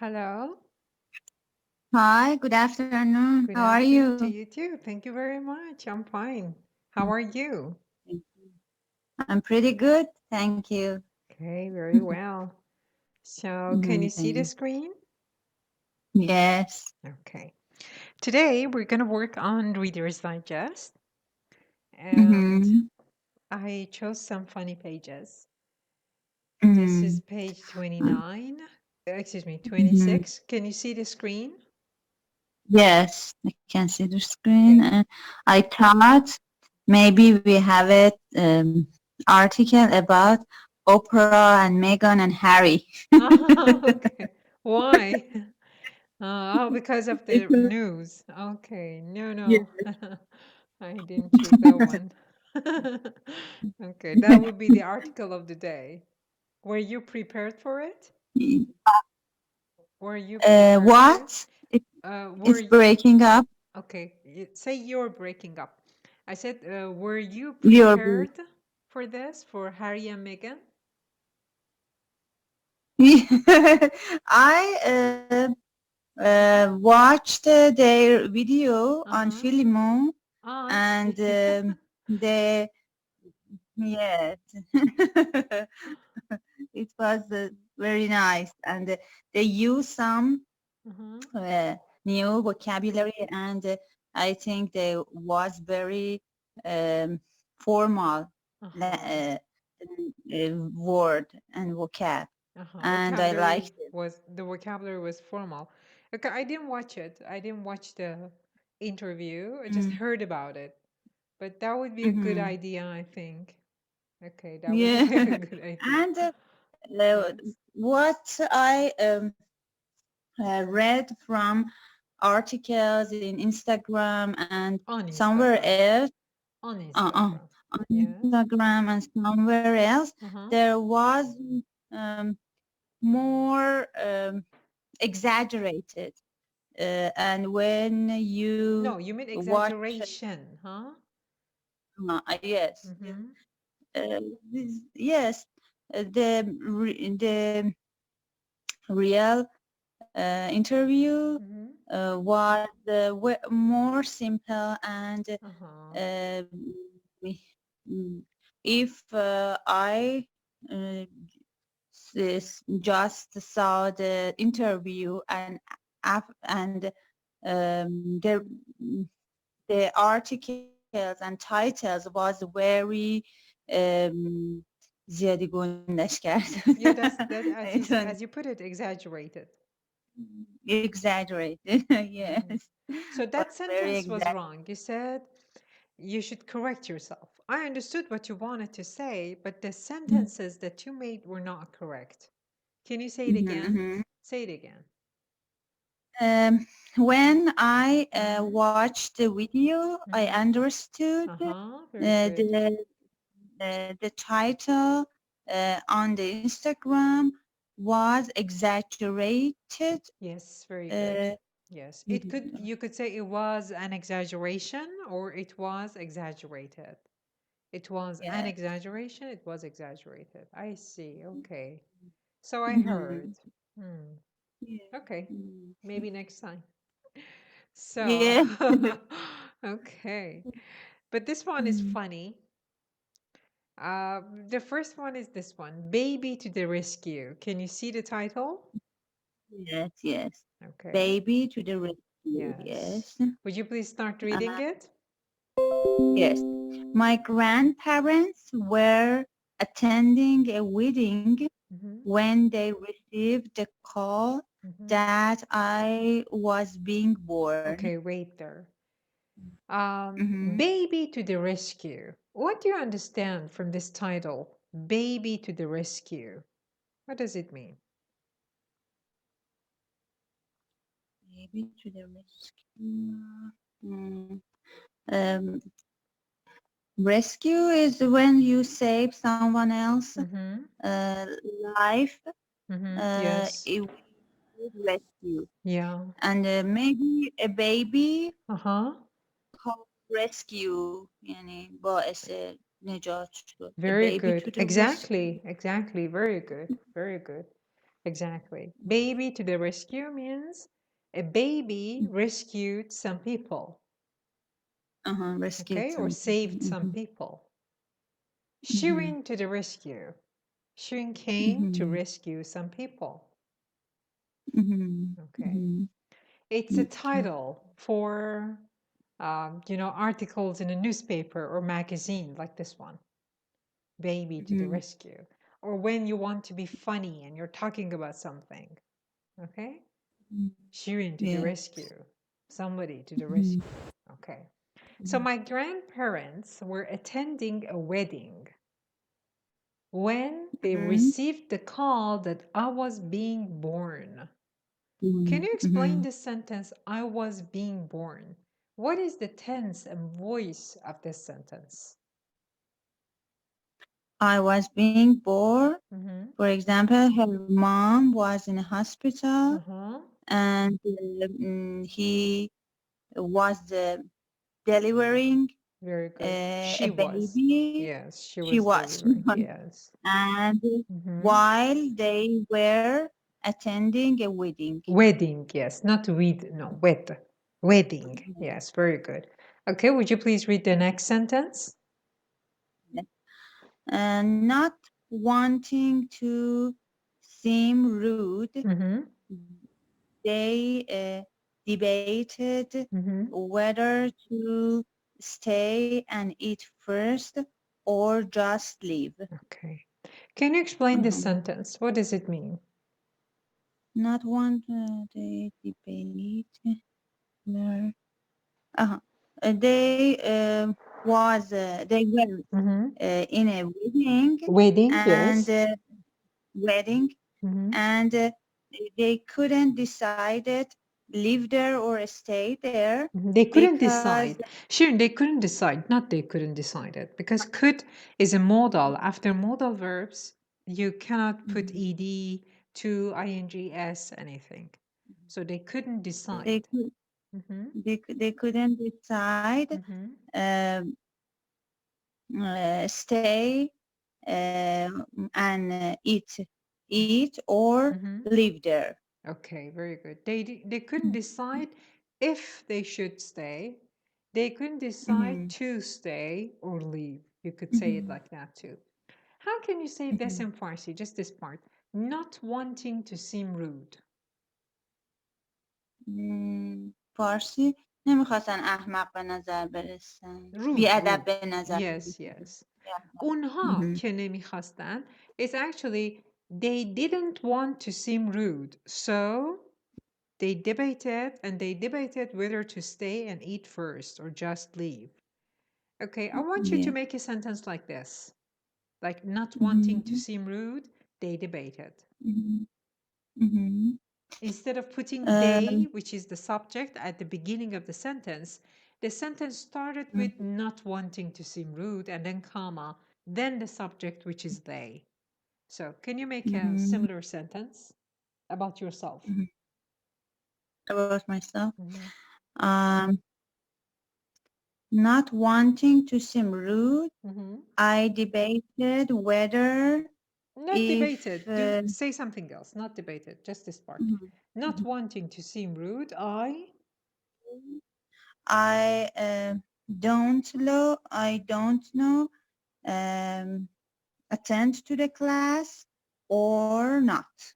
Hello. Hi, good afternoon. Good How are afternoon to you? you too. Thank you very much. I'm fine. How are you? Thank you. I'm pretty good, thank you. Okay, very well. So, can you see the Mhm. screen? Yes. Okay. Today we're going to work on Reader's Digest, and Mm-hmm. I chose some funny pages. This is Mm-hmm. page 29. Excuse me, Mm-hmm. 26. Can you see the screen? Yes, I can see the screen. Okay. I thought maybe we have a article about Oprah and Meghan and Harry. Okay. Why? Oh, because of the Because- news. Okay. No, Yes. no. I didn't choose that one. Okay, that would be the article of the day. Were you prepared for it? Were you prepared for it? What? Were It's you, breaking up. okay, say you're breaking up. I said, were you You're prepared for this, for Harry and Meghan? I watched their video on Uh-huh. Filmo, Oh, I and see. they yes, it was very nice, and they use some Uh-huh. uh, new vocabulary, and I think they was very um, formal Uh-huh. word and vocab, Uh-huh. and I liked it. The vocabulary was formal. Okay, I didn't watch it. I didn't watch the interview. I just Mm. heard about it. But that would be a good Hmm. idea, I think. Okay, that would Yeah, be a good idea. and Yes. what I read from articles in Instagram and On somewhere Instagram. else, On on Instagram. Yes. Instagram and somewhere else, Uh-huh. there was more exaggerated. And when you No, you mean watch, exaggeration, huh? yes, Mm-hmm. yes, the real interview Mm-hmm. was more simple, and Uh-huh. uh, we- mm, if I uh, just saw the interview and the articles and titles was very زیادی گندش کرد. Yeah, that I don't as you put it, exaggerated. exaggerate. Mm-hmm. Yes, So was that very sentence was exaggerated. wrong. You said you should correct yourself. I understood what you wanted to say, but the sentences that you made were not correct. Can you say it again? Mhm. Say it again. When I Mm-hmm. watched the video, I Mm-hmm. understood Uh-huh. Very good. the title on the Instagram was exaggerated. Yes, very good. Uh, Yes. It could you could say it was an exaggeration or it was exaggerated. It was an yes. exaggeration, it was exaggerated. I see. Okay. So I heard. Mhm. Hmm. Yeah. Okay. Mm. Maybe next time. So, Yeah. okay. But this one is Mm. funny. The first one is this one, Baby to the Rescue. Can you see the title? Yes, yes. Okay. Baby to the rescue. Yes. Yes. Would you please start reading Uh, it? yes. My grandparents were attending a wedding Mm-hmm. when they received the call Mm-hmm. that I was being born. Okay, wait there. Mm-hmm. Baby to the rescue. What do you understand from this title? Baby to the rescue. What does it mean? Baby to the rescue. Mm. Um, Rescue is when you save someone else Mm-hmm. uh, life. Mm-hmm. Yes. It will rescue, Yeah. and maybe a baby Uh-huh. called rescue. Yani باعث نجات شد. A Very baby to good. the rescue. Exactly. Exactly. Very good. Very good. Exactly. Baby to the rescue means a baby rescued some people, Rescued okay, or some. saved some people. Shirin to the rescue. Shirin came to rescue some people. Okay. It's a title for, articles in a newspaper or magazine like this one, Baby to the Rescue. Or when you want to be funny and you're talking about something, okay? Shirin to the Yeah. rescue, somebody to the rescue, okay? So my grandparents were attending a wedding when they received the call that I was being born. Can you explain this sentence, I was being born? What is the tense and voice of this sentence? I was being born. Mm-hmm. For example, her mom was in a hospital Uh-huh. and he was delivering Very good. a She was. baby. Yes, she She was was. delivering. Yes. And Mm-hmm. while they were attending a wedding. Wedding, yes. Not with, no, with. Wedding. Yes, very good. Okay, would you please read the next sentence? Not wanting to seem rude, Mm-hmm. they debated Mm-hmm. whether to stay and eat first or just leave. Okay. Can you explain this sentence? What does it mean? Not want they debate where they they were Mm-hmm. in a wedding Wedding, and yes. wedding Mm-hmm. and they couldn't decide it live there or stay there They couldn't because decide. Sure, they couldn't decide. Not they couldn't decide it. Because could is a modal. After modal verbs, you cannot put ed, to, ings, anything. So they couldn't decide. Mm-hmm. they couldn't decide Mm-hmm. stay and eat or Mm-hmm. live there. Okay, very good. They couldn't decide if they should stay. They couldn't decide to stay or leave. You could say it like that too. How can you say this in Farsi? Just this part. Not wanting to seem rude. فارسی نمیخواستن احمق به نظر برسن Rude, بیادب rude. به نظر Yes, yes. اونها که نمیخواستن is actually they didn't want to seem rude. So they debated whether to stay and eat first or just leave. Okay, I want you to make a sentence like this. Like not wanting to seem rude, they debated. Instead of putting they, which is the subject, at the beginning of the sentence started with not wanting to seem rude and then comma, then the subject, which is they. So can you make a similar sentence about yourself? about myself. Mm-hmm. Not wanting to seem rude, Mm-hmm. I debated whether Not debated. Say something else. Not debated. Just this part. Not wanting to seem rude, I don't know attend to the class or not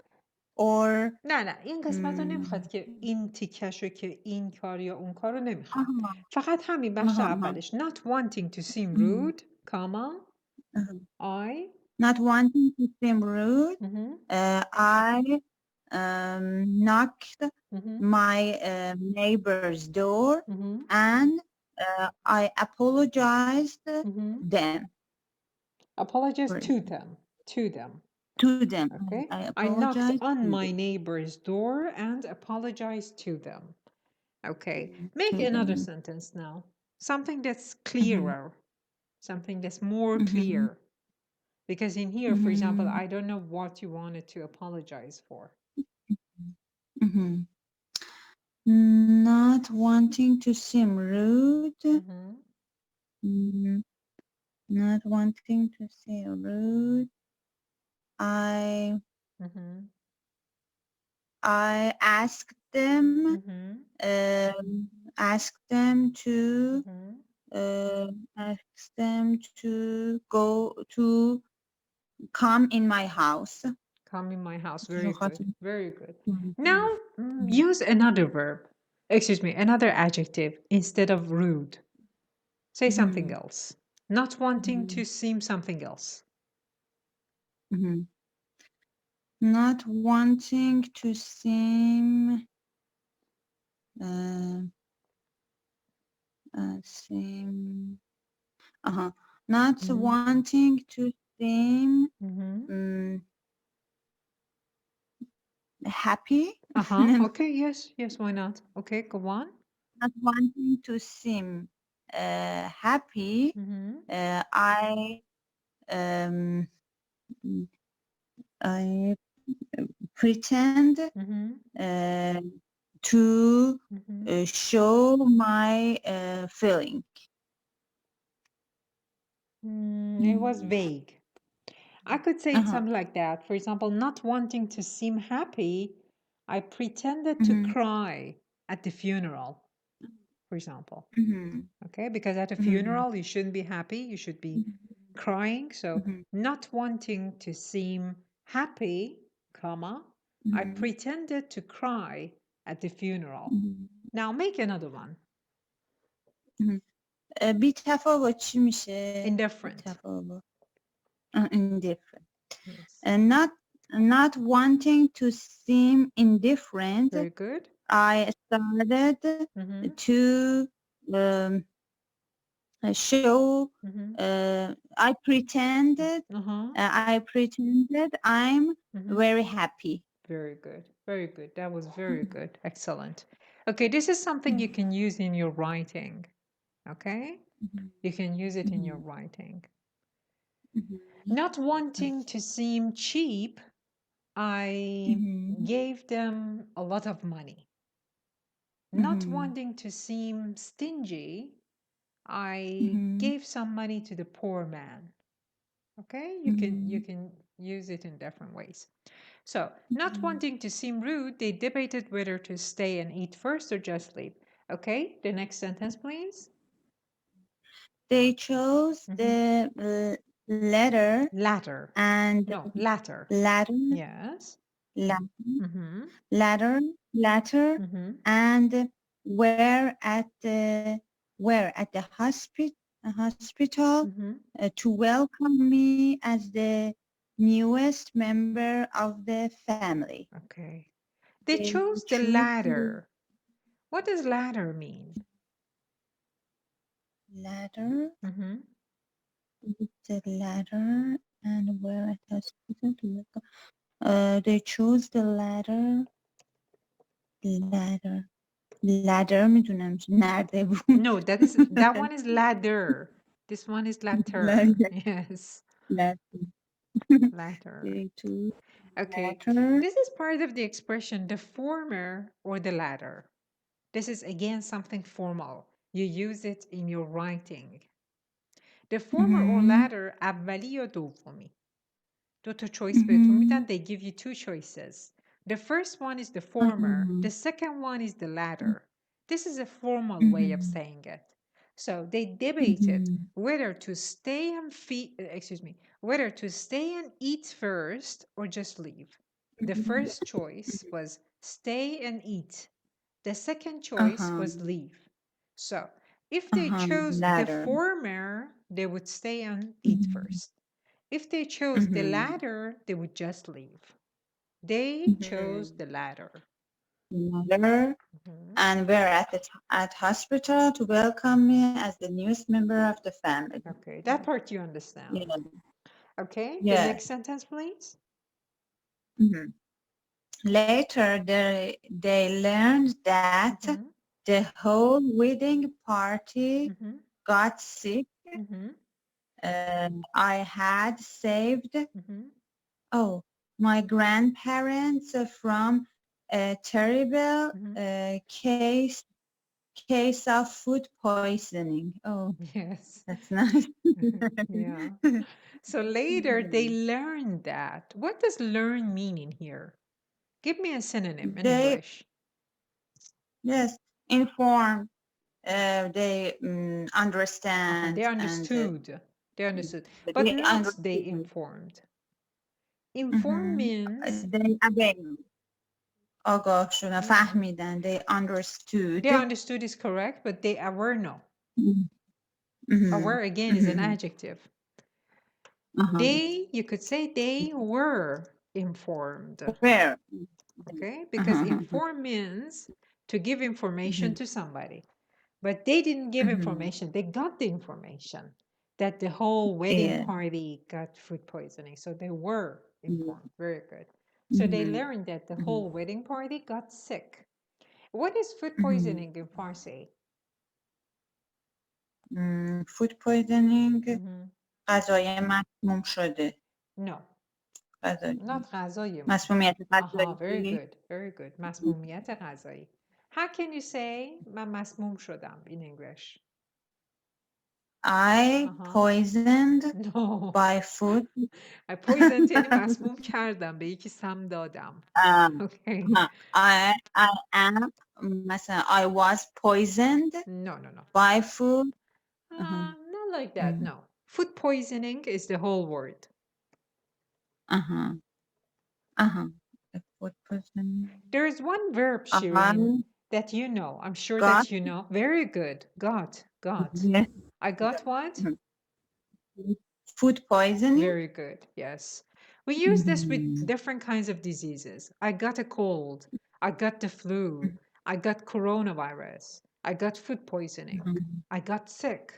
or نه این قسمت رو نمیخواد که این تیکشو که این کار یا اون کار رو نمیخواد. فقط همین بخش اولش. Not wanting to seem rude, comma, I not wanting to seem rude, I knocked my neighbor's door and I apologized them. apologize to them. To them. Okay. I knocked apologize on to my them. neighbor's door and apologized to them. Okay. Make To another them. sentence now. Something that's clearer. Something that's more clear. Because in here, for example, I don't know what you wanted to apologize for. Not wanting to seem rude. Not wanting to seem rude. I I asked them ask them to go to come in my house. Come in my house. Very good. Very good. Now use another verb. Excuse me, another adjective instead of rude. Say something else. Not wanting to seem something else. Not wanting to seem not wanting to seem happy. Okay, yes, why not? Okay, go on. Not wanting to seem happy. I pretend to show my feeling. It was vague. I could say something like that. For example, not wanting to seem happy, I pretended to cry at the funeral, for example. Okay, because at a funeral, you shouldn't be happy, you should be crying. So not wanting to seem happy, comma, I pretended to cry at the funeral. Now make another one. بی تفاوت چی میشه؟ Indifferent. Indifferent. Yes. Not wanting to seem indifferent. Very good. I started to show. I pretended I'm very happy. Very good. Very good. That was very good. Excellent. Okay, this is something you can use in your writing. Okay? You can use it in your writing. Not wanting to seem cheap, I gave them a lot of money. Not wanting to seem stingy, I gave some money to the poor man. Okay? You can use it in different ways. So, not wanting to seem rude, they debated whether to stay and eat first or just leave. Okay, the next sentence, please. They chose the latter. And no, latter. Yes. Latter, and were at the hospital to welcome me as the newest member of the family. Okay. They chose the latter. What does latter mean? Latter. The latter and were at the hospital to welcome. They chose the latter. Ladder میدونم نرده بود. No, that one is ladder. This one is latter. Yes. Latter. Okay. This is part of the expression the former or the latter. This is again something formal. You use it in your writing. The former or latter اولی یا دومی. دو تا choice بهتون میدن. They give you two choices. The first one is the former. The second one is the latter. This is a formal way of saying it. So they debated whether to stay and whether to stay and eat first or just leave. The first choice was stay and eat. The second choice was leave. So if they chose the former, they would stay and eat first. If they chose the latter, they would just leave. They chose the latter. And were at hospital to welcome me as the newest member of the family. Okay, that part you understand. Okay, the next sentence, please. Later, they learned that the whole wedding party got sick. I had saved my grandparents from a terrible case of food poisoning. Oh, yes, that's nice. Yeah. So later they learned that. What does learn mean in here? Give me a synonym in They, English. yes, inform, they understand, They and understood. They understood. But they not they understood. informed. Inform means They again آگاه شدن فهمیدن. They understood. they understood is correct, but they aware no. Aware again is an adjective. They, you could say they were informed. Where? Okay, because inform means to give information to somebody. But they didn't give information. They got the information that the whole wedding party got food poisoning. So they were informed. Very good. So they learned that the whole wedding party got sick. What is food poisoning in Farsi? Food poisoning. غذای مسموم شده. No, غذای not غذای مسمومیت غذایی. very good, very good. مسمومیت غذایی. How can you say من مسموم شدم in English? I poisoned No. by food. I poisoned یعنی مسموم کردم به یکی سم دادم. Okay. I am مثلا I was poisoned No. by food. Not like that, no. Food poisoning is the whole word. Food poisoning. There is one verb, Shirin, that you know. I'm sure that you know. Very good. Got. Yes. I got what? Food poisoning. Very good. Yes. We use this with different kinds of diseases. I got a cold. I got the flu. I got coronavirus. I got food poisoning. I got sick.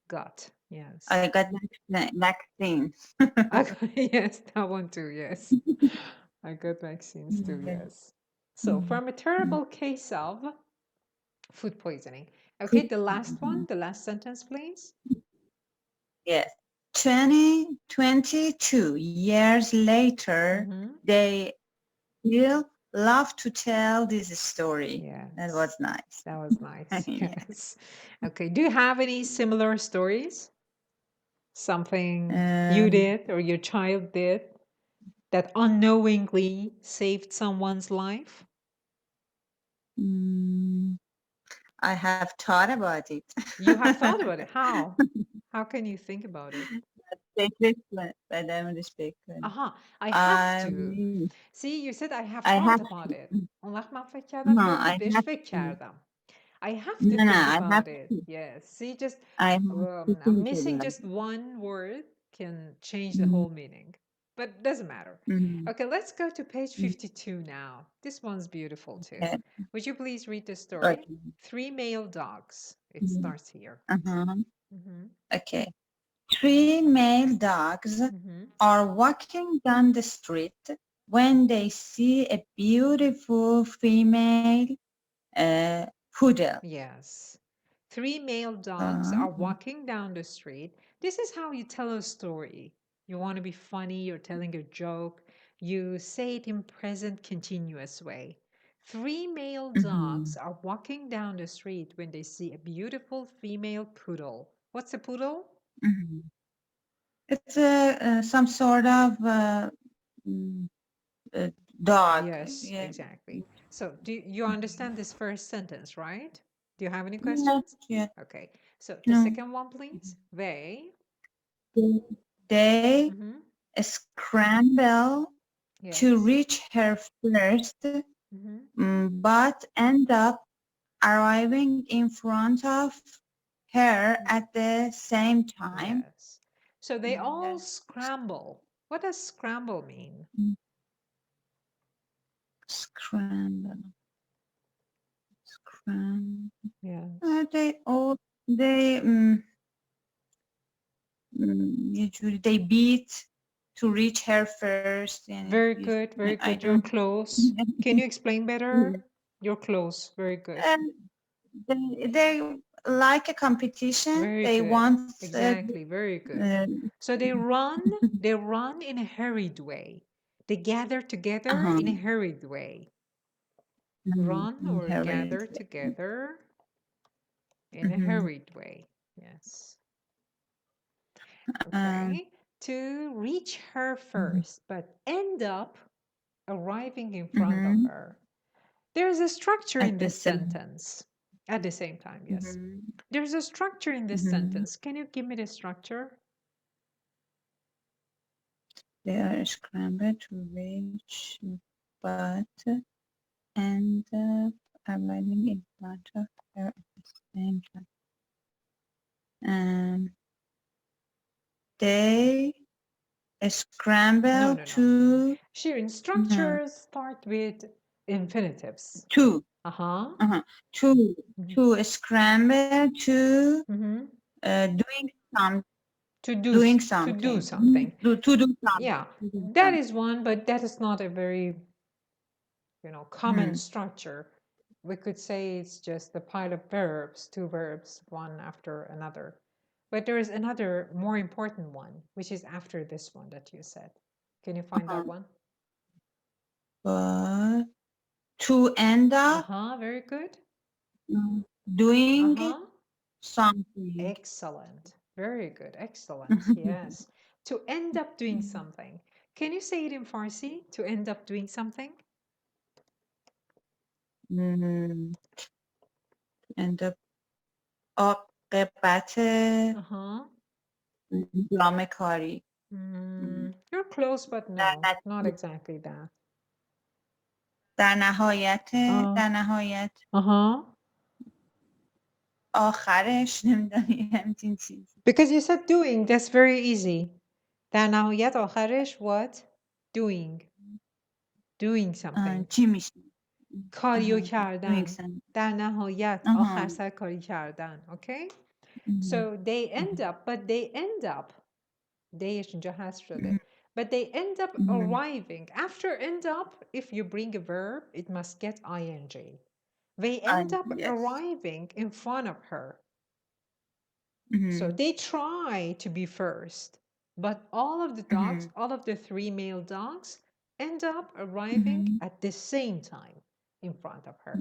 Got. Yes. I got vaccine. Yes, that one too. Yes. I got vaccines too. Yes. So from a terrible case of food poisoning. Okay, the last one, the last sentence, please. Yes. 22 years later, they still love to tell this story. Yes. That was nice. That was nice. Yes. Okay. Do you have any similar stories? Something you did or your child did that unknowingly saved someone's life? I have thought about it. You have thought about it. How? How can you think about it? I have to. See, you said I have thought about it. اون وقت من فکر کردم که بهش فکر کردم. I have to think about it. Yes. See, just missing just one word can change the whole meaning. But it doesn't matter. Okay, let's go to page 52 now. This one's beautiful too. Would you please read the story? 3 male dogs. It starts here. Okay. 3 male dogs are walking down the street when they see a beautiful female poodle. Yes. 3 male dogs are walking down the street. This is how you tell a story. You want to be funny, you're telling a joke. You say it in present continuous way. 3 male dogs are walking down the street when they see a beautiful female poodle. What's a poodle? It's some sort of dog. Yes, exactly. So do you understand this first sentence, right? Do you have any questions? Yeah. Okay. So the second one, please. They scramble to reach her first, but end up arriving in front of her at the same time. Yes. So they all scramble. What does scramble mean? Scramble. Yeah. They beat to reach her first. Very good, very good. You're close. Can you explain better? You're close. Very good. They like a competition. Very they good. want exactly. Very good. So they run in a hurried way. They gather together in a hurried way. Run or gather together in a hurried way. Yes. Okay. To reach her first, but end up arriving in front of her. There's a structure in At the this same. sentence. At the same time, yes. Mhm. There's a structure in this Mhm. sentence. Can you give me the structure? They are scrambled to reach, but end up arriving in front of her at the same time. They scramble No. to Shirin, structures start with infinitives. to Uh-huh. to scramble to Mm-hmm. doing some To do doing to something. do something. To do something. Yeah, To do that something. is one, but that is not a very, common Mhm. structure. We could say it's just a pile of verbs, two verbs, one after another. But there is another more important one, which is after this one that you said. Can you find that one? But to end up Very good. doing something. Excellent. Very good. Excellent. Yes. To end up doing something. Can you say it in Farsi? To end up doing something? End up عاقبت انجام کاری. You're close, but no, not exactly that. در نهایت آخرش نمیدونی همچین چیز. Because you said doing, that's very easy. در نهایت آخرش what? Doing something. چی میشه؟ کاریو کردن. doing something. در نهایت آخر سر کاری کردن. Okay? So they end up, but they end up. Theyش اینجا هست شده. But they end up arriving. After end up, if you bring a verb, it must get ing. They end up arriving in front of her. So they try to be first, but all of the dogs, all of the three male dogs, end up arriving at the same time in front of her.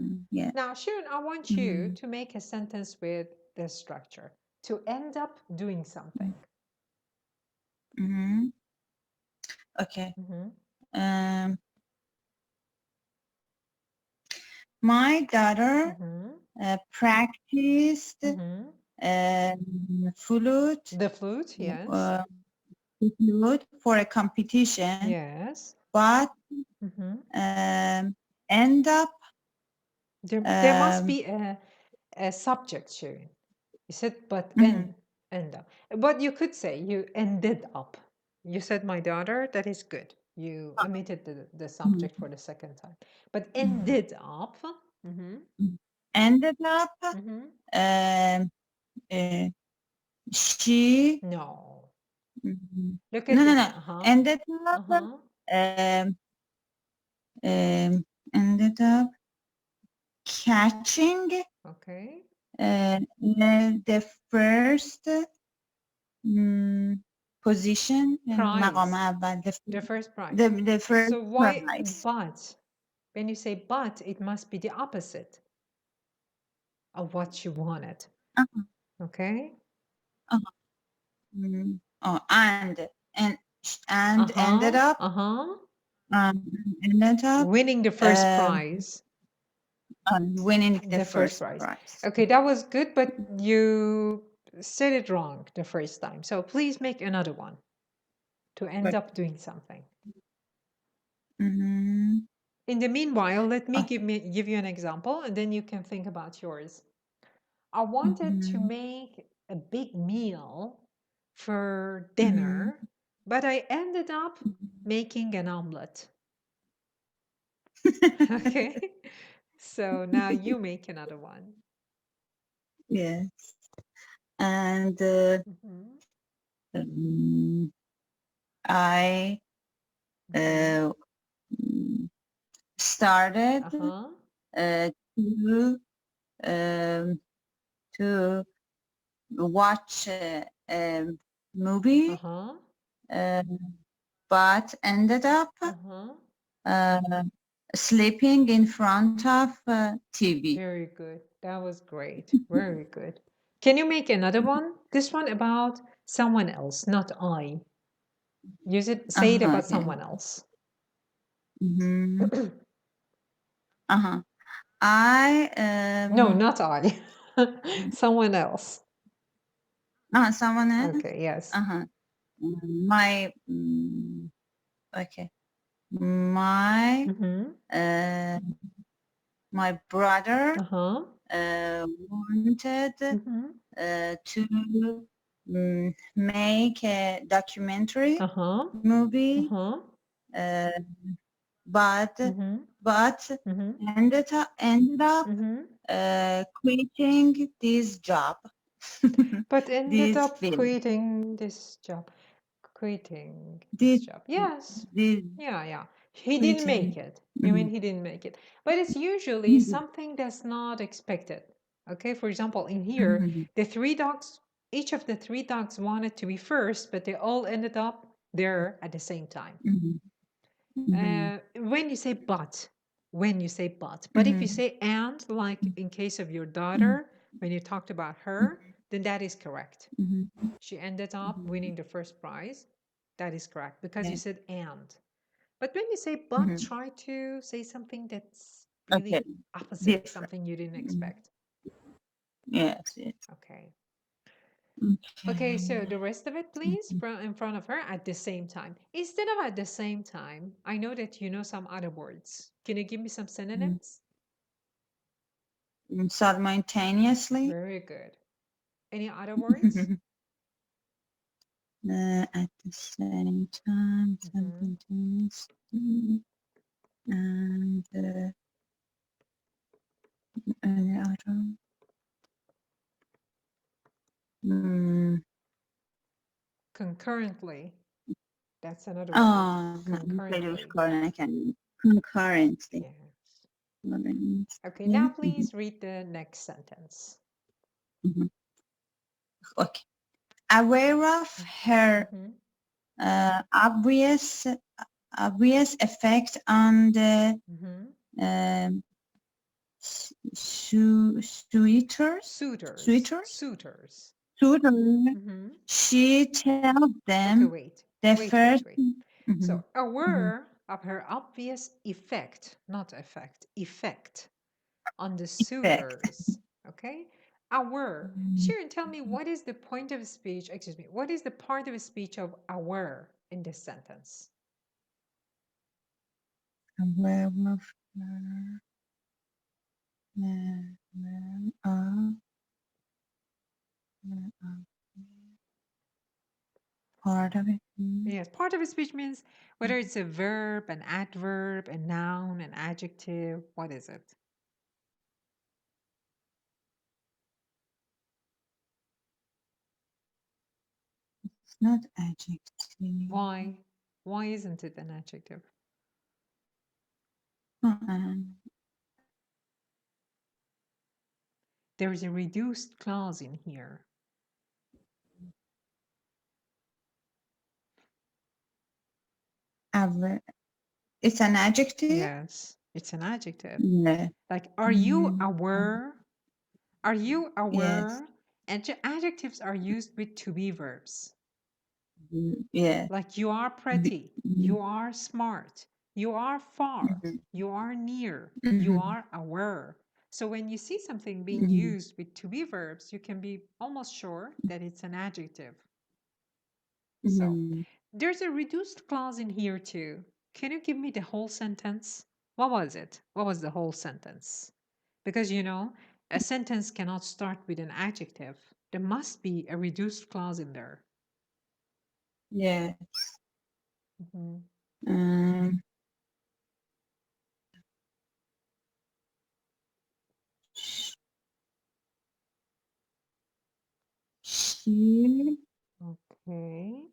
Now, Sharon, I want you to make a sentence with this structure. To end up doing something. Okay. My daughter practiced flute. The flute, yes. Flute for a competition. Yes. But end up. There must be a subject, Sharon. You said, but end up. But you could say you ended up. You said my daughter, that is good. You omitted the subject for the second time. But ended up. Ended up. She. No. Look at no. Ended up. Ended up catching. Okay. The first position. Prize. The first prize. The first so why, prize. But when you say but, it must be the opposite of what you wanted. Okay. And ended up. Ended up winning the first prize. Winning the first prize. Okay, that was good, but you said it wrong the first time. So please make another one to end up doing something. In the meanwhile, let me give you an example, and then you can think about yours. I wanted to make a big meal for dinner, but I ended up making an omelet. Okay. So now you make another one. Yes. And I started to watch a movie, but ended up sleeping in front of TV. Very good. That was great. Very good. Can you make another one? This one about someone else, not I. Use it. Say it about someone else. I No, not I. Someone else. someone else. Okay, yes. My okay. My my brother wanted to make a documentary movie, but ended up quitting this job. But ended This up film. quitting this job. Quitting this job. Yes. Yeah. He didn't make it. You mean he didn't make it. But it's usually something that's not expected. Okay, for example, in here, the three dogs, each of the three dogs wanted to be first, but they all ended up there at the same time. When you say but, but if you say and, like in case of your daughter, when you talked about her, then that is correct. She ended up winning the first prize. That is correct because you said and. But when you say but, try to say something that's really opposite, something you didn't expect. Yes. Okay. Okay, so the rest of it, please, in front of her at the same time. Instead of at the same time, I know that you know some other words. Can you give me some synonyms? Simultaneously. Very good. Any other words? At the same time, simultaneously, and any other? Concurrently. That's another word. Concurrently. Yes. Okay, now please read the next sentence. Okay. Aware of her obvious effect on the suitors. She tells them. Okay, wait. So aware of her obvious effect, not effect, effect on the suitors. Okay, aware. Sharon, tell me what is the point of speech? Excuse me. What is the part of speech of aware in this sentence? Aware of her. Part of it. Yes, part of a speech means whether it's a verb, an adverb, a noun, an adjective. What is it? It's not adjective. Why? Why isn't it an adjective? There is a reduced clause in here. It's an adjective? Yes, it's an adjective. Yeah. Like, are you aware? Are you aware? Yes. Adjectives are used with to be verbs. Yeah. Like you are pretty, you are smart, you are far, you are near, you are aware. So when you see something being used with to be verbs, you can be almost sure that it's an adjective. So there's a reduced clause in here too. Can you give me the whole sentence? What was it? What was the whole sentence? Because you know, a sentence cannot start with an adjective. There must be a reduced clause in there. Yes. She. Okay.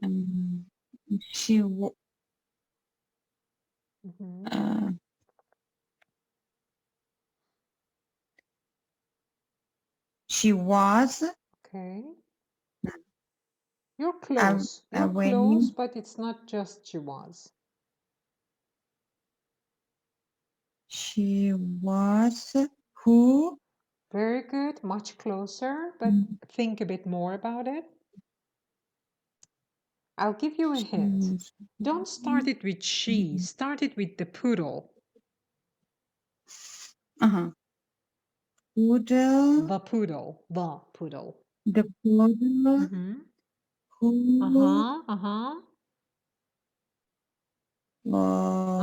She. She was. Okay. You're close. You're close, but it's not just she was. She was who? Very good. Much closer, but think a bit more about it. I'll give you a hint. Shoes. Don't start it with she. Start it with the poodle. Poodle. The poodle. The poodle. The poodle Mm-hmm. who Uh-huh. Uh-huh.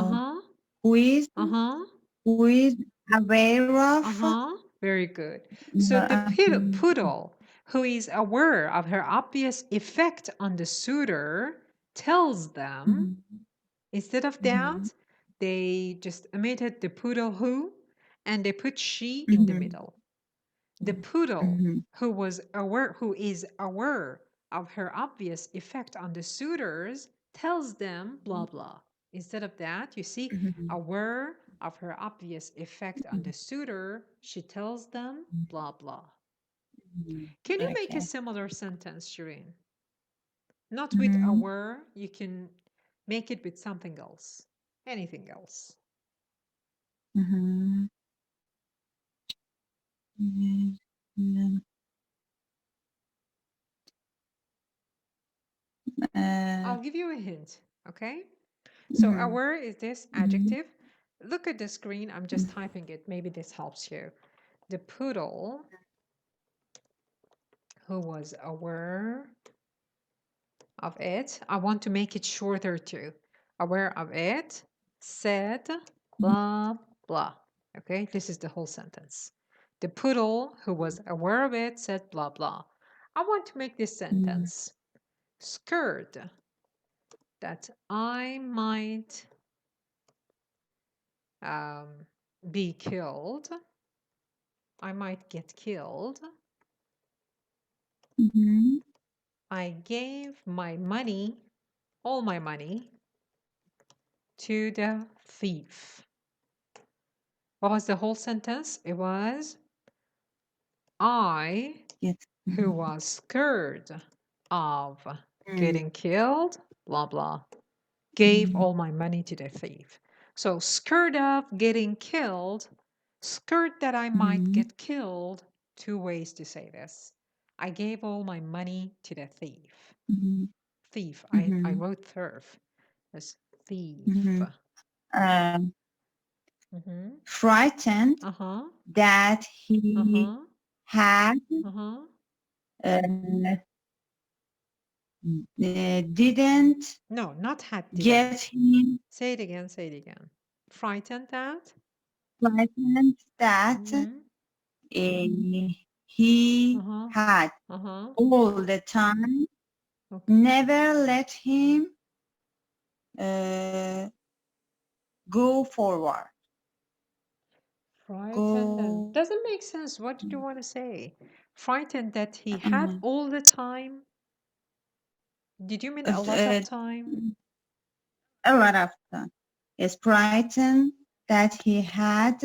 Uh-huh. who is Uh-huh. aware of Uh-huh. Very good. So the poodle, who is aware of her obvious effect on the suitor, tells them, instead of that, they just omitted the poodle who, and they put she in the middle. The poodle, who is aware of her obvious effect on the suitors, tells them blah blah. Instead of that, you see, aware of her obvious effect on the suitor, she tells them blah blah. Can you make a Okay. similar sentence, Shireen? Not with aware, you can make it with something else. Anything else. I'll give you a hint, okay? So aware is this adjective. Look at the screen. I'm just typing it. Maybe this helps you. The poodle who was aware of it. I want to make it shorter too. Aware of it said blah blah. Okay, this is the whole sentence. The poodle who was aware of it said blah blah. I want to make this sentence scared that I might be killed. I might get killed. I gave my money, all my money, to the thief. What was the whole sentence? It was I, who was scared of getting killed, blah, blah, gave all my money to the thief. So scared of getting killed, scared that I might get killed, two ways to say this. I gave all my money to the thief. Thief, I wrote thief as thief. Frightened that he had didn't No, not had, get didn't. him. Say it again, say it again. Frightened that? Frightened that he had all the time. Never let him go forward. Frightened and doesn't make sense. What did you want to say? Frightened that he had all the time. Did you mean a lot of time? A lot of time. It's frightened that he had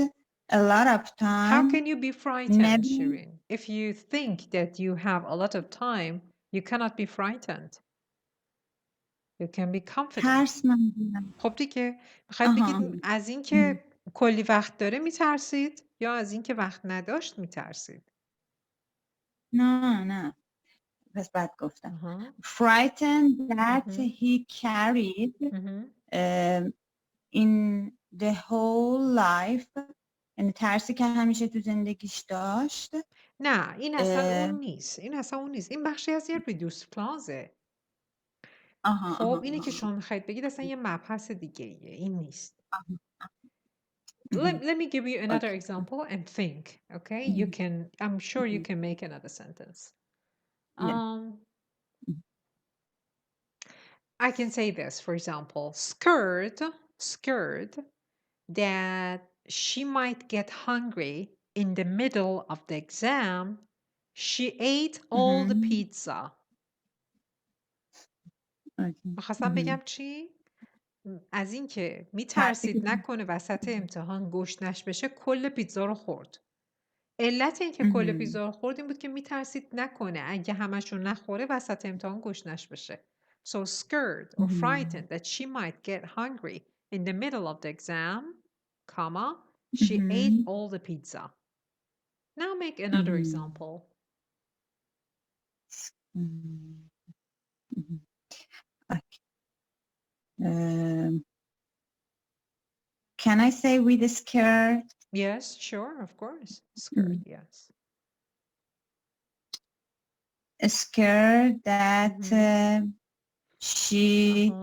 a lot of time. How can you be frightened, Shireen? If you think that you have a lot of time, you cannot be frightened. You can be confident. ترس مندم. خب دیگه میخواید بگید از اینکه کلی وقت داره میترسید یا از اینکه وقت نداشت میترسید؟ نه پس بعد گفتم frightened that he carried in the whole life. یعنی ترسی که همیشه تو زندگیش داشت. نه این اصلا اون نیست. این اصلا اون نیست. این بخشی از یه ریدوس پلازه. خب اینی که شما میخواید بگید اصلا یه مبحث دیگه ایه. این نیست. Let me give you another example and think, okay? You can, I'm sure you can make another sentence. I can say this, for example, scared that she might get hungry in the middle of the exam, she ate all the pizza. میخواستم بگم چی؟ از اینکه میترسید نکنه وسط امتحان گشنش بشه کل پیتزا رو خورد. علت اینکه کل پیتزا رو خورد این بود که میترسید نکنه اگه همش رو نخوره وسط امتحان گشنش بشه. So scared or frightened that she might get hungry in the middle of the exam, comma, she ate all the pizza. Now make another example. Can I say with a skirt? Yes, sure, of course. Skirt, yes. A skirt that she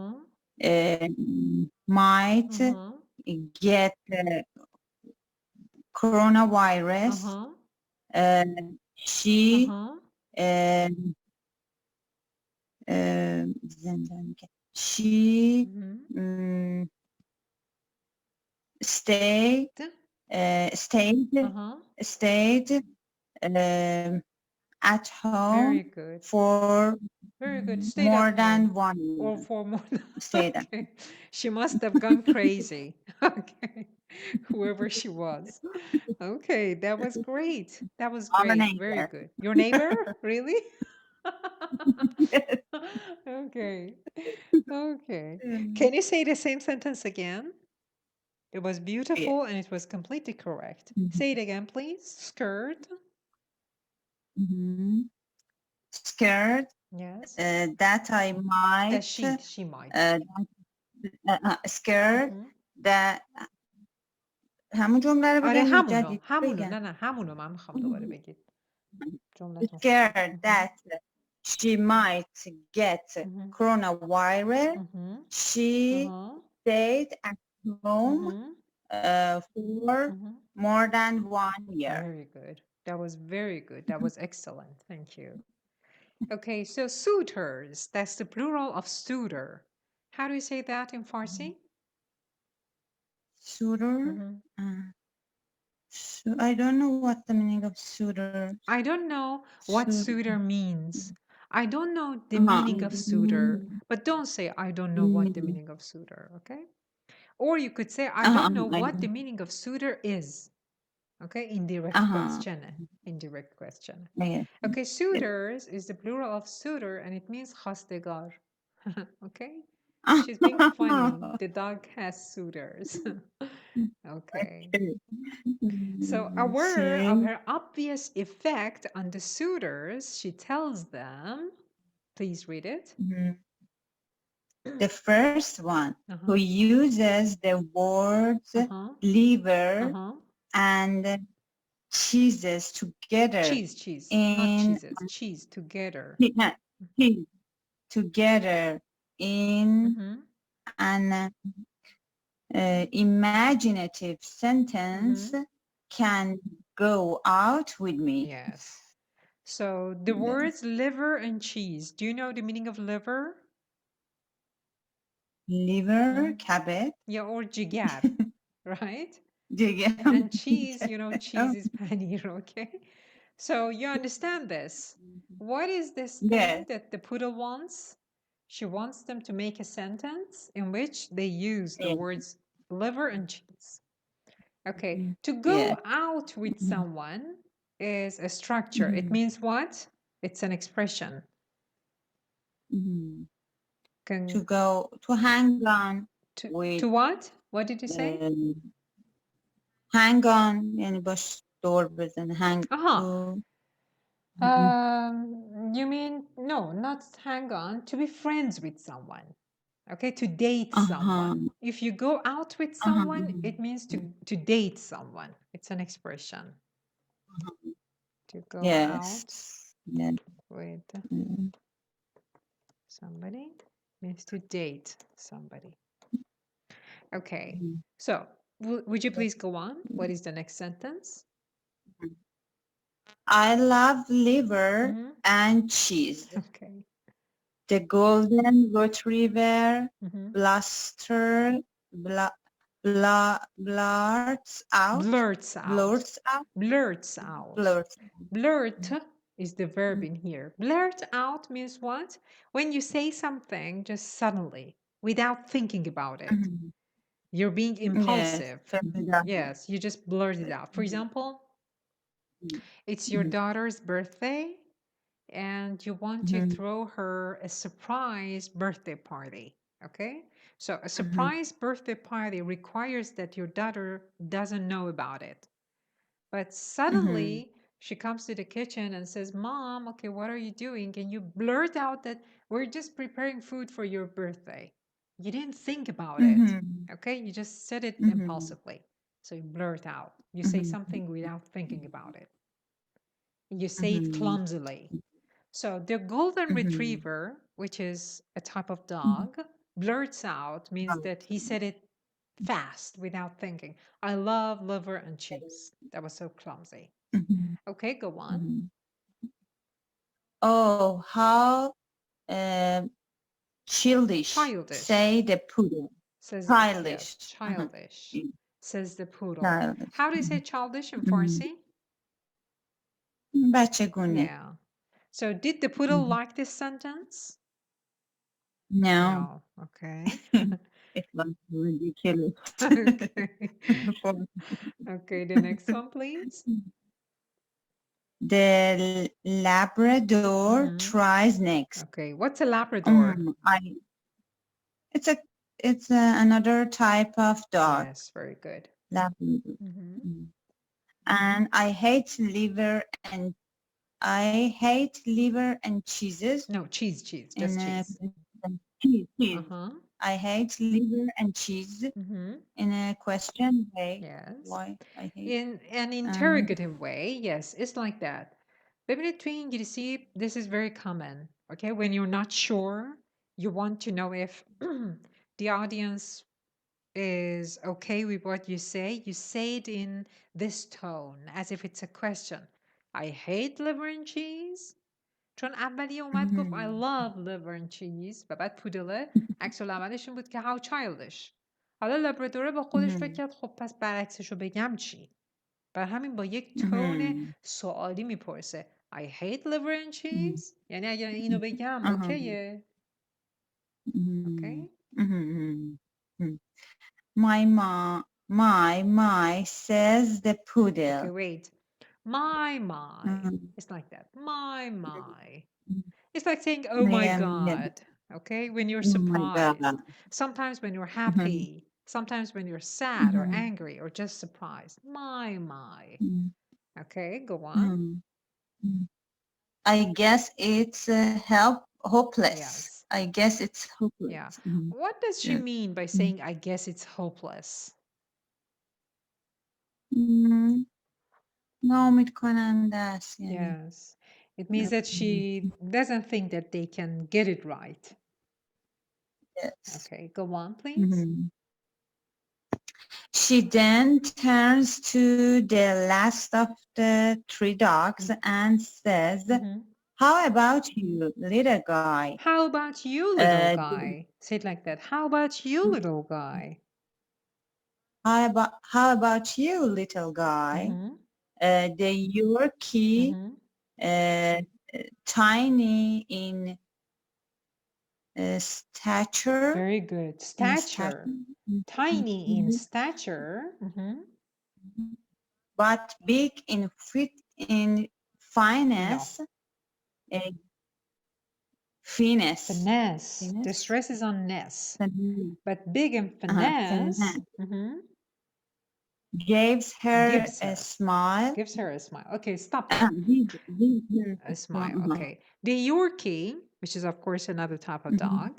might get coronavirus. She she stayed at home for Very good. Stayed more at than home. 1 year. Or for more than Stayed at okay. She must have gone crazy. Okay. Whoever she was. Okay, that was great. That was I'm a great. Very neighbor. good. Your neighbor? Really? Okay. Okay. Can you say the same sentence again? It was beautiful and it was completely correct. Say it again, please. Skirt. Scared Yes. that I might That she might. scared that همون جمله رو آره بگم همونو جدید همونو بگم. نه همونو من میخوام دوباره بگید جملتون Scared that she might get coronavirus. She stayed at home for more than 1 year. Very good. That was very good. That was excellent. Thank you. Okay, so suitors. That's the plural of suitor. How do you say that in Farsi? Suitor? I don't know what the meaning of suitor. I don't know what suitor means. I don't know the meaning of suitor, but don't say I don't know what the meaning of suitor, okay? Or you could say I don't know what the meaning of suitor is. Okay, indirect question. Indirect question. Okay, suitors is the plural of suitor and it means خواستگار. Okay? She's being funny. The dog has suitors. Okay. So aware of her obvious effect on the suitors, she tells them, please read it. The first one who uses the words liver and cheeses together. Cheese, not cheeses, cheese together. Cheese together in an imaginative sentence can go out with me. Yes. So the words liver and cheese. Do you know the meaning of liver? Liver, kabet. Yeah, or jigar, right? Jigar. And cheese, you know, cheese is paneer, okay? So you understand this. What is this thing that the poodle wants? She wants them to make a sentence in which they use the words liver and cheese. Okay, to go out with someone is a structure. It means what? It's an expression. To go, to hang on. To what? What did you say? Hang on, یعنی باش دور بزن. Hang on. You mean, no, not hang on, to be friends with someone. Okay, to date someone. If you go out with someone, it means to date someone. It's an expression. To go out with somebody means to date somebody. Okay, so would you please go on? What is the next sentence? I love liver and cheese. Okay. The golden retriever blurts out. Blurt is the verb in here. Blurt out means what? When you say something just suddenly, without thinking about it. You're being impulsive. Yes, you just blurt it out. For example, it's your daughter's birthday and you want to throw her a surprise birthday party. Okay? So a surprise birthday party requires that your daughter doesn't know about it. But suddenly she comes to the kitchen and says, Mom, okay, what are you doing? And you blurt out that we're just preparing food for your birthday. You didn't think about it. Mhm. Okay, you just said it Mhm. impulsively. So you blurt out. You say Mhm. something without thinking about it. You say it Mhm. clumsily. So the golden Mhm. retriever, which is a type of dog, blurts out means that he said it fast without thinking. I love liver and cheese. That was so clumsy. Mhm. Okay, go on. Mhm. Oh, how childish, Childish. say the poodle. Says Childish. yes, childish. Says the poodle. Childish. How do you say childish in Mhm. Farsi? بچگونه. Yeah. So did the poodle like this sentence? No. No. Okay. It was ridiculous. Okay. Okay, the next one, please. The Labrador tries next. Okay, what's a Labrador? It's another type of dog. Yes, very good. Labrador. And I hate liver and cheeses. No, cheese, just in cheese. cheese. Uh-huh. I hate liver and cheese in a question way. Yes. Why I hate. In an interrogative way, yes, it's like that. ببینید توی انگلیسی, this is very common. Okay, when you're not sure, you want to know if the audience is okay with what you say it in this tone, as if it's a question. I hate liver and cheese. چون اولی اومد گفت I love liver and cheese و بعد پودله عکس العملش این بود که how childish. حالا لابرادوره با خودش فکر کرد خب پس برعکسشو بگم چی؟ بر همین با یک تون سوالی میپرسه I hate liver and cheese. یعنی اگر اینو بگم اوکیه. اوکی. My says the poodle. Okay, wait. My. It's like that. My. It's like saying, oh my God. Okay, when you're surprised. Sometimes when you're happy. Sometimes when you're sad or angry or just surprised. My. Okay, go on. I guess it's hopeless. Yes. I guess it's hopeless. Yeah. What does she mean by saying, I guess it's hopeless? ناامید کننده است. Yes. It means that she doesn't think that they can get it right. Yes. Okay, go on, please. She then turns to the last of the three dogs and says, how about you, little guy? How about you, little guy? Say it like that. How about you, little guy? How about you, little guy? The Yorkie, tiny in stature. Very good. Stature. Tiny in stature. But big in finesse. No. Finesse. The stress is on ness. But big in finesse. Gives her a smile. Gives her a smile. Okay, stop there. A smile. Okay. The Yorkie, which is of course another type of dog,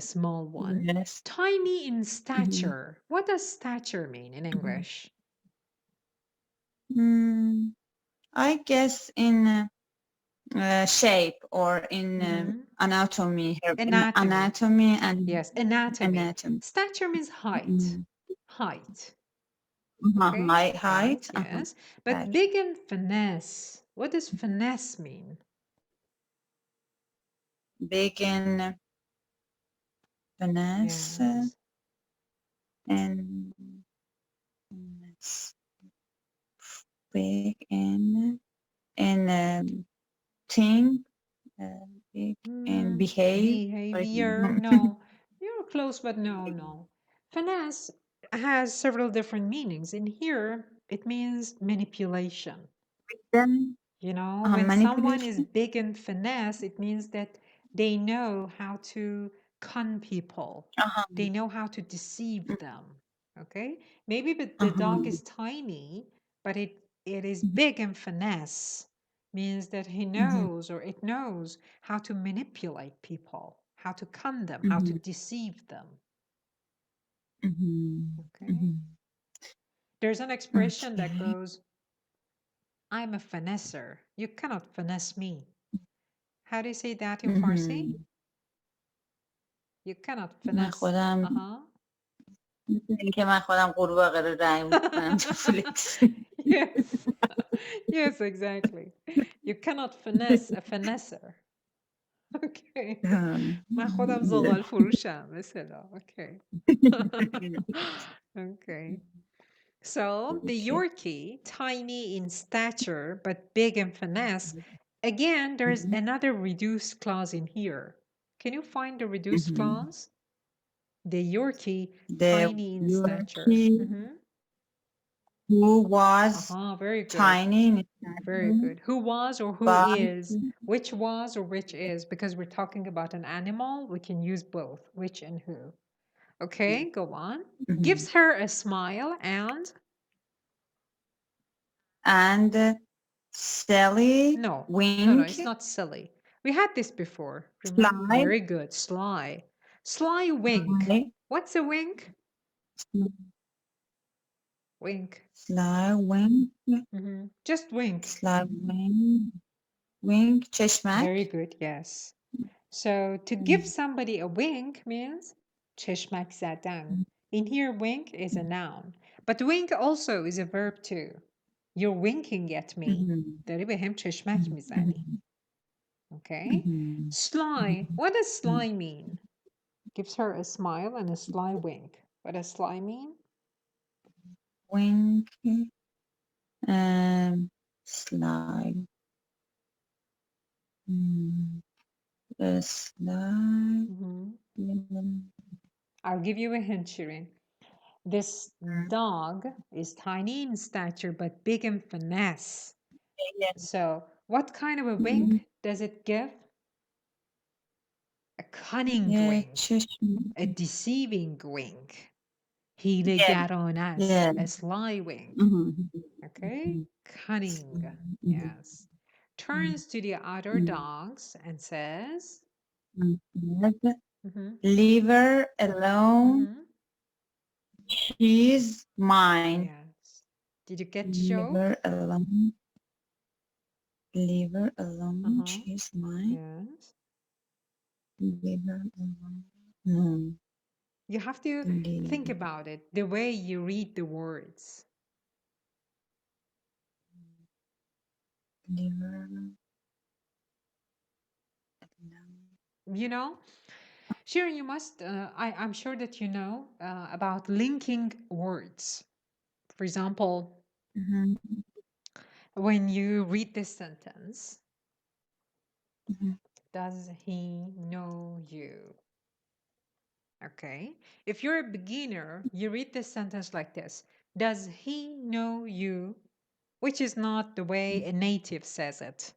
a small one. Yes. Tiny in stature. What does stature mean in English? I guess in shape or in anatomy. Anatomy and yes, anatomy. Anatomy. Stature means height. Height. Okay? Height. Yes. But big and finesse. What does finesse mean? Big and finesse. Yes. And big and think, big and behavior. No, you're close, but no. Finesse has several different meanings. In here, it means manipulation. You know, when someone is big and finesse, it means that they know how to con people. They know how to deceive them. Okay? Maybe the dog is tiny, but it is big and finesse. Means that he knows or it knows how to manipulate people, how to con them, how to deceive them. Okay. There's an expression that goes, I'm a finesser. You cannot finesse me. How do you say that in Farsi? You cannot من finesse. خودم اینکه من خودم قورباغه رو رنگ میکنم تو فلکس. Yes. Yes, exactly. You cannot finesse a finesser. Okay. من خودم زغال فروشم مثلا. Okay. Okay. So the Yorkie, tiny in stature but big in finesse. Again, there's another reduced clause in here. Can you find the reduced clause? The Yorkie, tiny in stature. Who was Very good. tiny in stature. Very good. Who was or who but is? Which was or which is? Because we're talking about an animal, we can use both, which and who. Okay, go on. Gives her a smile and Sally no, wink. it's not silly. We had this before. Sly. Very good. Sly. Sly wink. Sly. What's a wink? Wink. Sly wink. Just wink. Sly wink. Wink. چشمک. Very good. Yes. So to give somebody a wink means چشمک زدن. In here, wink is a noun. But wink also is a verb too. You're winking at me. داری به هم چشمک میزنی. Okay. Sly. What does sly mean? Gives her a smile and a sly wink. What does sly mean? Wink. Sly. Sly. I'll give you a hint, Shirin. This dog is tiny in stature but big in finesse. So, what kind of a wink does it give? A cunning wink, a deceiving wink. Hilegarane است, a sly wink. Okay, cunning. Yes. Turns to the other dogs and says, Leave her alone. She's mine. Yes. Did you get the Leave joke? her alone. Leave her alone. She's mine. Yes. Leave her alone. No. You have to think about it, the way you read the words. Leave her alone. You know, Sharon, you must, I'm sure that you know about linking words. For example, when you read this sentence, does he know you? Okay. If you're a beginner, you read this sentence like this. Does he know you? Which is not the way a native says it.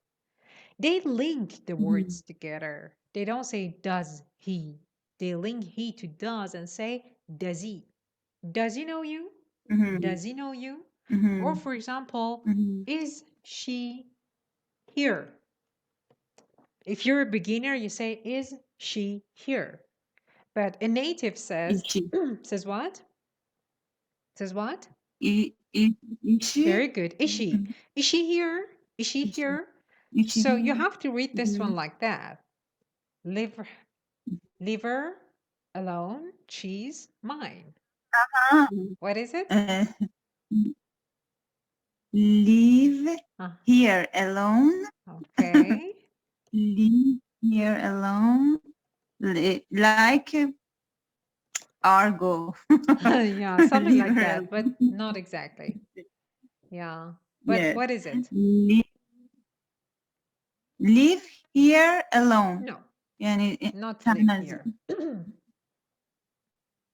They link the words together. They don't say does he. They link he to does and say does he. Does he know you? Does he know you? Or for example, is she here? If you're a beginner, you say is she here? But a native says says what? Says what? Very good. Is she? Is she here? Is she here? So you have to read this one like that. Leave her alone. She's mine. What is it? Leave here alone. Okay. Leave here alone. Like Argo. Yeah, something like that, but not exactly. Yeah. But what is it? Live here alone. No. Yani not live here.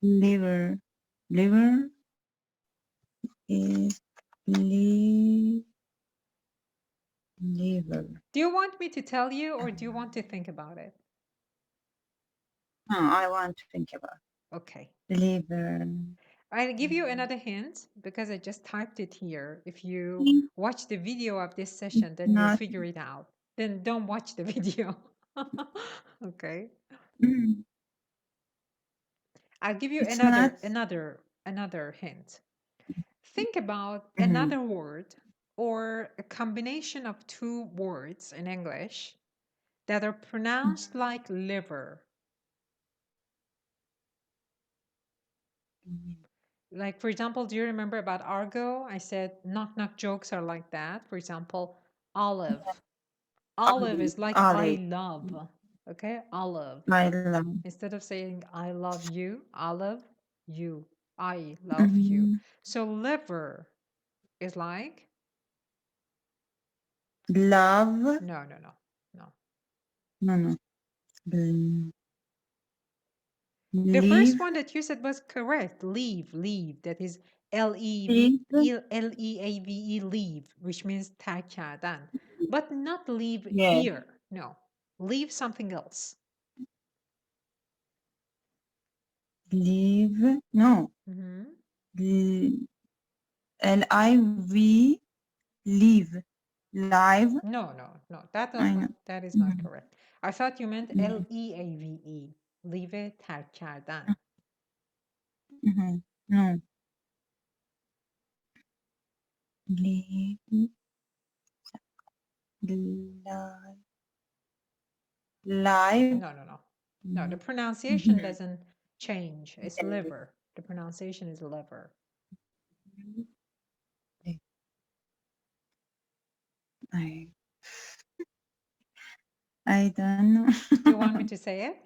Liver is liver. Do you want me to tell you or do you want to think about it? No, I want to think about it. Okay. Liver. I'll give you another hint because I just typed it here. If you watch the video of this session, then you'll figure it out. Then don't watch the video. Okay. I'll give you It's not. another hint. Think about Mhm. another word or a combination of two words in English that are pronounced like liver. Like, for example, do you remember about argot? I said knock knock jokes are like that. For example, olive. Olive is like I Olive. love. Okay, olive. I love. Instead of saying I love you, olive, you. I love you. Mhm. So liver is like Love. no, no, no, no. No. Mm, The Leave. first one that you said was correct. Leave, leave. That is Leave. L-E-A-V-E, leave, which means terk kardan. But not leave Yes. here. No. Leave something else. Leave. No. Mhm. L-I-V. Leave. Live. No, no, no. That I know. is not correct. I thought you meant Mhm. L-E-A-V-E. Leave terk kardan. Mhm. No. Leave. Live. No, no, no. No, the pronunciation doesn't change. It's liver. The pronunciation is liver. I don't know. Do you want me to say it?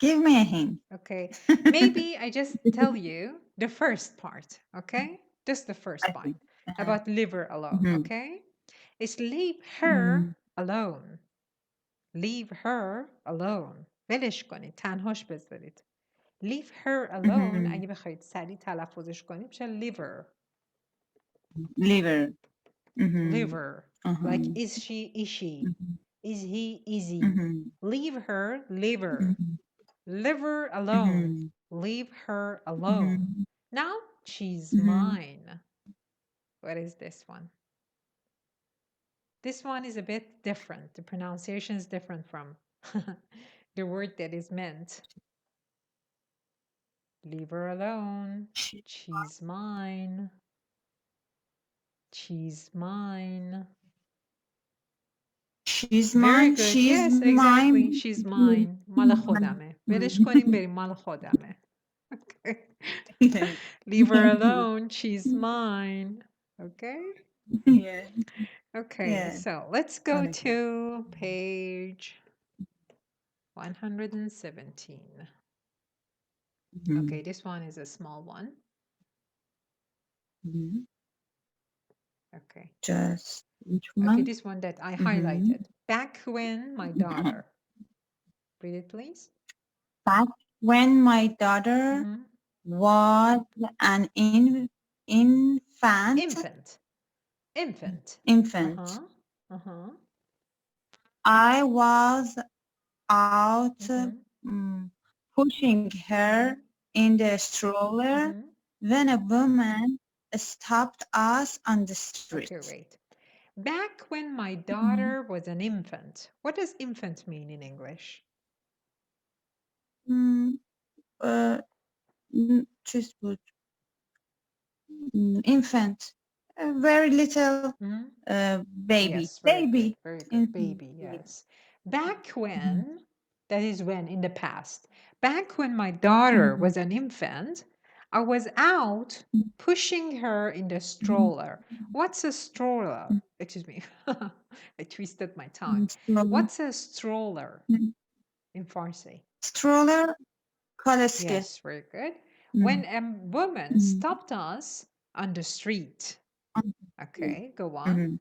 Give me a hint. Okay. Maybe I just tell you the first part, okay? Just the first part about liver alone, Mhm. okay? It's leave her alone. Leave her alone. ولش کنید. تنهاش بذارید. Leave her alone. اگه بخواید سریع تلفظش کنید میشه liver. Liver. Liver. Like is she, is he, is he. Leave her, liver. Liver alone. Leave her alone. Now she's mine. What is this one? This one is a bit different. The pronunciation is different from the word that is meant. Leave her alone. She's mine. She's mine. She's Very mine. good. She's Yes, exactly. mine. She's mine. مال خودمه. ولش کنیم بریم مال خودمه. Okay. Leave her alone. She's mine. Okay. Yeah. Okay. Yeah. So let's go to page 117. Okay. This one is a small one. Okay. Just which Okay. one? This one that I highlighted. Back when my daughter. Read it, please. Back when my daughter was an infant. Infant. Infant. I was out pushing her in the stroller when a woman stopped us on the street. Okay, wait. Back when my daughter was an infant. What does infant mean in English? Just infant. A very little baby. Yes, very Baby. good, very good. Baby, yes. Back when, that is when, in the past. Back when my daughter was an infant, I was out pushing her in the stroller. What's a stroller? Excuse me, I twisted my tongue. What's a stroller in Farsi? Stroller. Kalaske. Yes, very good. When a woman stopped us on the street. Okay, go on.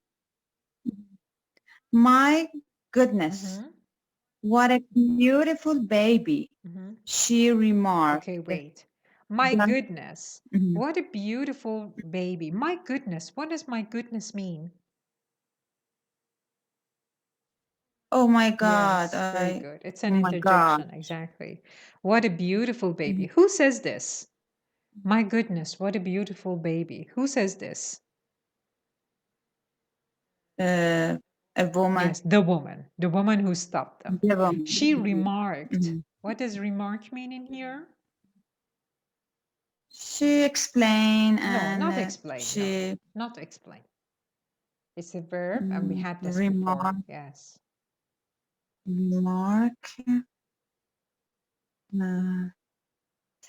My goodness, what a beautiful baby, she remarked. Okay, wait. My goodness, what a beautiful baby. My goodness, what does my goodness mean? Oh my God. Yes, very good. It's an oh my God. interjection, exactly. What a beautiful baby. Who says this? My goodness, what a beautiful baby. Who says this? A woman. Yes, the woman who stopped them. The woman. She remarked What does remark mean in here? She explained No, not and explain. she No, not explain. It's a verb, and we had this before. remark, Yes.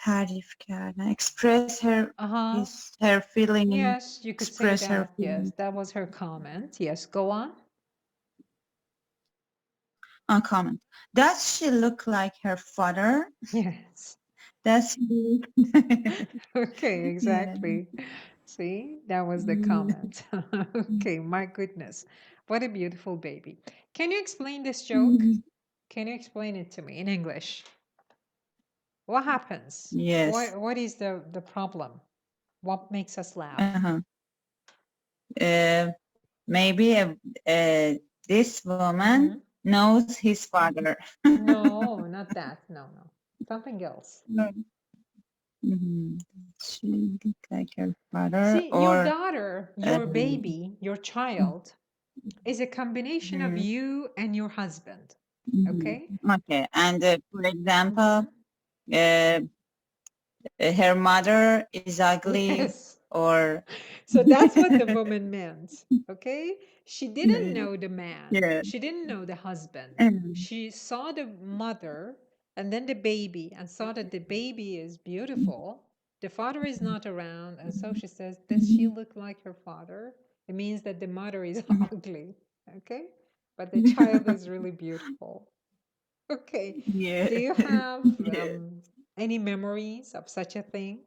تعریف کردن. Express her Uh-huh. her feeling. Yes, you could say Express her that. Yes, feeling. that was her comment. Yes, go on. Comment. Does she look like her father? Yes. Does she? Okay, exactly. See, that was the comment. Okay, my goodness. What a beautiful baby. Can you explain this joke? Can you explain it to me in English? What happens? Yes. What is the problem? What makes us laugh? Maybe this woman knows his father. No, not that. No, no. Something else. She look like her father. See, or your daughter, your baby, your child is a combination of you and your husband. Okay? Okay. And for example, her mother is ugly. Yes. Or So that's what the woman meant. Okay? She didn't know the man. Yeah. She didn't know the husband. Mm. She saw the mother and then the baby and saw that the baby is beautiful. The father is not around. And so she says, does she look like her father? It means that the mother is ugly. Okay? But the child is really beautiful. Okay. Yeah. Do you have Yeah. any memories of such a thing?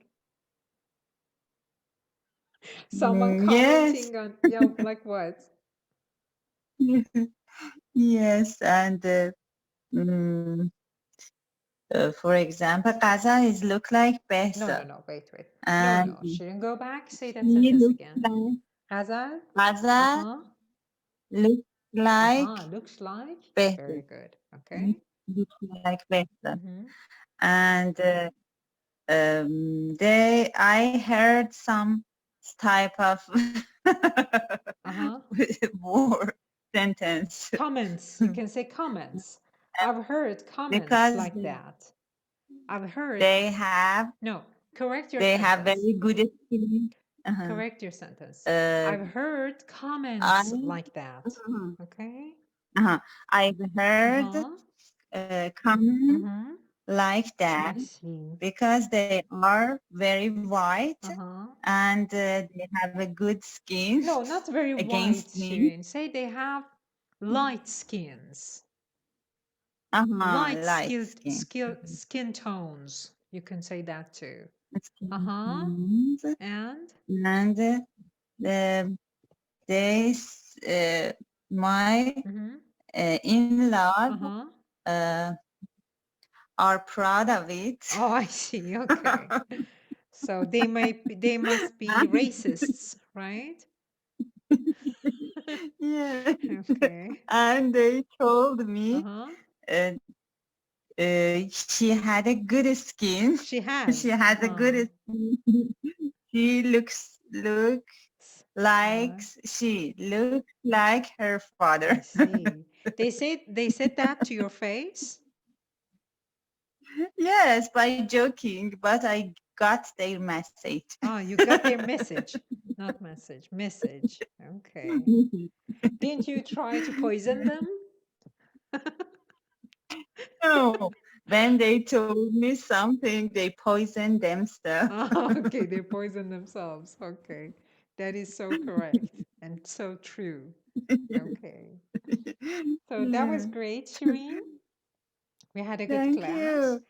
Someone Yes. commenting on, yeah, like what? Yes. And for example, Gaza is look like No, no, Behzad. no, wait. No, And no, shouldn't go back. Say that he sentence looks again. like Gaza? Gaza looks like Looks like? Behzad. Very good. Okay. Looks like Behzad. Mm-hmm. And I heard some type of word sentence. Comments. You can say comments. I've heard comments Because like that. I've heard. They have. No, correct your They sentence. have very good skin. Correct your sentence. I've heard comments like that. Okay. I've heard comments like that I see. because they are very white and they have a good skin. No, not very against white, me. Shirin. Say they have light skins. Light skin tones. You can say that too. tones. And they my in-laws are proud of it. Oh, I see. Okay. So they must be racists, right? Yeah. Okay. And they told me she had a good skin. She has. She has a good skin. She looks like her father. I see. They said that to your face? Yes, by joking, but I got their message. Oh, you got their message. Not message, message. Okay. Didn't you try to poison them? No. When they told me something, they poisoned themselves. Oh, okay, they poison themselves. Okay. That is so correct and so true. Okay. So that was great, Shireen. We had a good Thank class. you.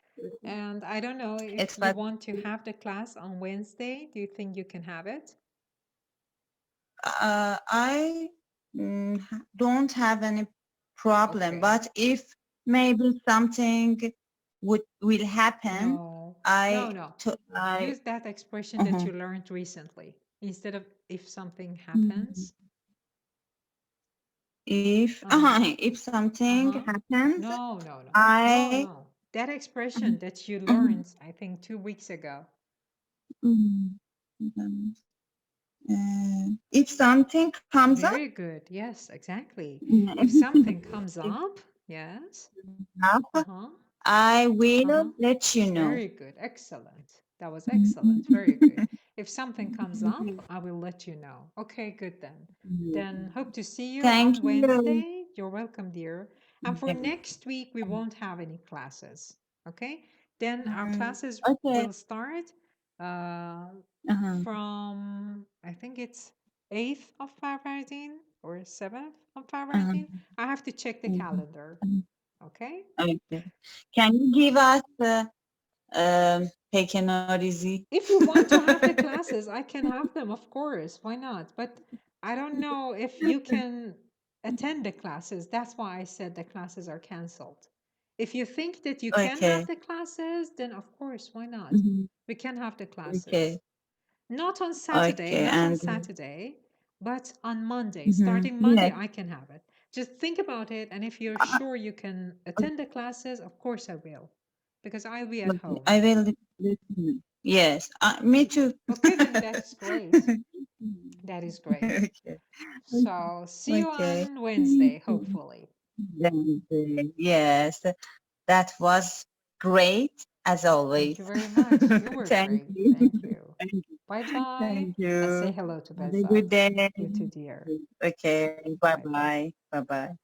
And I don't know if you want to have the class on Wednesday. Do you think you can have it? I don't have any problem, but if maybe something will happen, No. Use that expression that you learned recently instead of if something happens. If something happens, no. No. That expression that you learned, I think 2 weeks ago. If something comes up. Very good. Yes, exactly. If something comes up, yes. I will Uh-huh. let you know. Very good. Excellent. That was excellent. Very good. If something comes up, I will let you know. Okay, good then. Then hope to see you Thank on you. Wednesday. You're welcome, dear. And for Okay. next week, we won't have any classes. Okay? Then our classes Okay. will start Uh-huh. from, I think it's 8th of February or 7th of Uh-huh. February. I have to check the Mhm. calendar. Okay? Okay. Can you give us پیکناریزی? If you want to have the classes, I can have them, of course. Why not? But I don't know if you can attend the classes. That's why I said the classes are canceled. If you think that you can Okay. have the classes, then of course, why not? Mhm. We can have the classes. Okay. Not on Saturday, Okay. not on And Saturday, but on Monday. Mhm. Starting Monday, Yes. I can have it. Just think about it. And if you're sure you can attend the classes, of course I will. Because I'll be at Okay. home. I will let you know. Yes. Me too. Okay, then that's great. That is great. Okay. So see you Okay. on Wednesday, hopefully. Wednesday. Yes. That was great as Thank always. you very much. You were Thank great. you. Thank you. Thank you. Bye-bye. Thank And say you. hello to Have a good Bezat. day. You too, dear. Okay. Bye-bye. Bye-bye. Bye-bye.